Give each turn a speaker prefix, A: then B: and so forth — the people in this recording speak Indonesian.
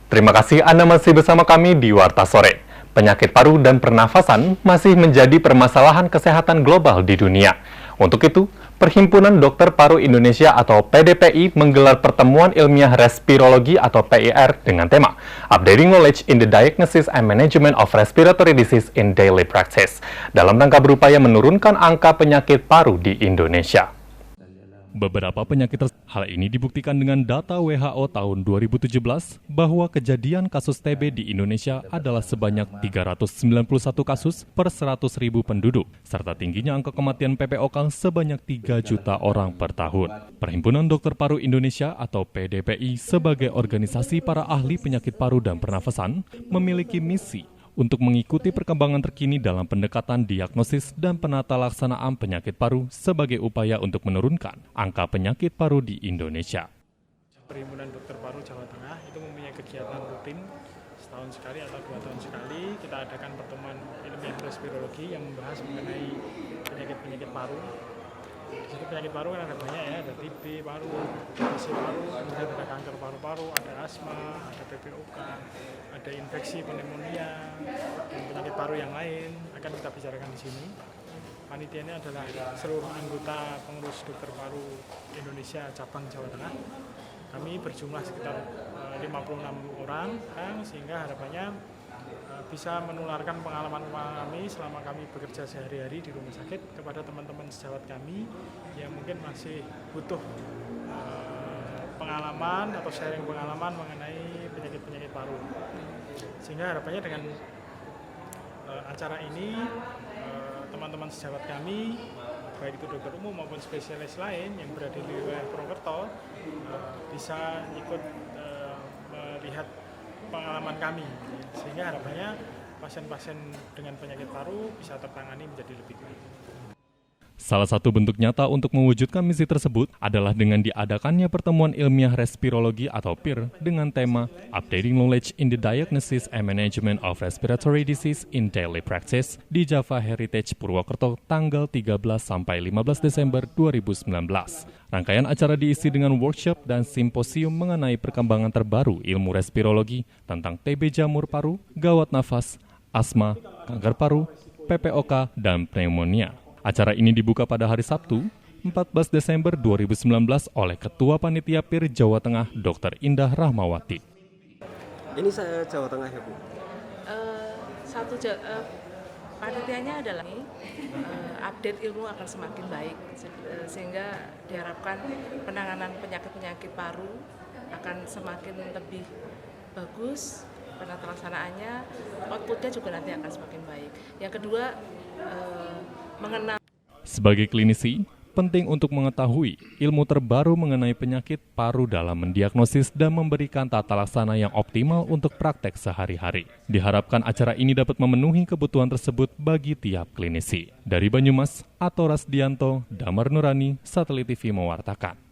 A: Terima kasih Anda masih bersama kami di Warta Sore. Penyakit paru dan pernafasan masih menjadi permasalahan kesehatan global di dunia. Untuk itu, Perhimpunan Dokter Paru Indonesia atau PDPI menggelar pertemuan ilmiah respirologi atau PIR dengan tema Updating Knowledge in the Diagnosis and Management of Respiratory Disease in Daily Practice dalam rangka berupaya menurunkan angka penyakit paru di Indonesia. Beberapa penyakit hal ini dibuktikan dengan data WHO tahun 2017 bahwa kejadian kasus TB di Indonesia adalah sebanyak 391 kasus per 100.000 penduduk, serta tingginya angka kematian PPOK sebanyak 3 juta orang per tahun. Perhimpunan Dokter Paru Indonesia atau PDPI sebagai organisasi para ahli penyakit paru dan pernafasan memiliki misi untuk mengikuti perkembangan terkini dalam pendekatan diagnosis dan penata laksanaan penyakit paru sebagai upaya untuk menurunkan angka penyakit paru di Indonesia.
B: Perhimpunan Dokter Paru Jawa Tengah itu mempunyai kegiatan rutin setahun sekali atau 2 tahun sekali. Kita adakan pertemuan ilmiah respirologi yang membahas mengenai penyakit-penyakit paru. Di situ penyakit paru kan ada banyak ya, ada TB paru, TBC paru, kemudian ada kanker paru-paru, ada asma, ada PPOK, ada infeksi pneumonia, dan penyakit paru yang lain akan kita bicarakan di sini. Panitianya adalah seluruh anggota pengurus dokter paru Indonesia cabang Jawa Tengah. Kami berjumlah sekitar 56 orang, sehingga harapannya bisa menularkan pengalaman kami selama kami bekerja sehari-hari di rumah sakit kepada teman-teman sejawat kami yang mungkin masih butuh pengalaman atau sharing pengalaman mengenai penyakit-penyakit paru. Sehingga harapannya dengan acara ini teman-teman sejawat kami, baik itu dokter umum maupun spesialis lain yang berada di wilayah Purwokerto bisa ikut melihat pengalaman kami, sehingga harapannya pasien-pasien dengan penyakit paru bisa tertangani menjadi lebih baik.
A: Salah satu bentuk nyata untuk mewujudkan misi tersebut adalah dengan diadakannya pertemuan ilmiah respirologi atau PIR dengan tema Updating Knowledge in the Diagnosis and Management of Respiratory Disease in Daily Practice di Java Heritage Purwokerto tanggal 13 sampai 15 Desember 2019. Rangkaian acara diisi dengan workshop dan simposium mengenai perkembangan terbaru ilmu respirologi tentang TB jamur paru, gawat nafas, asma, kanker paru, PPOK, dan pneumonia. Acara ini dibuka pada hari Sabtu, 14 Desember 2019 oleh Ketua Panitia PIR Jawa Tengah, Dr. Indah Rahmawati.
C: Ini saya Jawa Tengah ya Bu?
D: Panitianya adalah update ilmu akan semakin baik, sehingga diharapkan penanganan penyakit-penyakit paru akan semakin lebih bagus, penata laksanaannya, outputnya juga nanti akan semakin baik. Yang kedua, mengenal.
A: Sebagai klinisi, penting untuk mengetahui ilmu terbaru mengenai penyakit paru dalam mendiagnosis dan memberikan tata laksana yang optimal untuk praktek sehari-hari. Diharapkan acara ini dapat memenuhi kebutuhan tersebut bagi tiap klinisi. Dari Banyumas, Ato Rasdianto, Damar Nurani, Satelit TV mewartakan.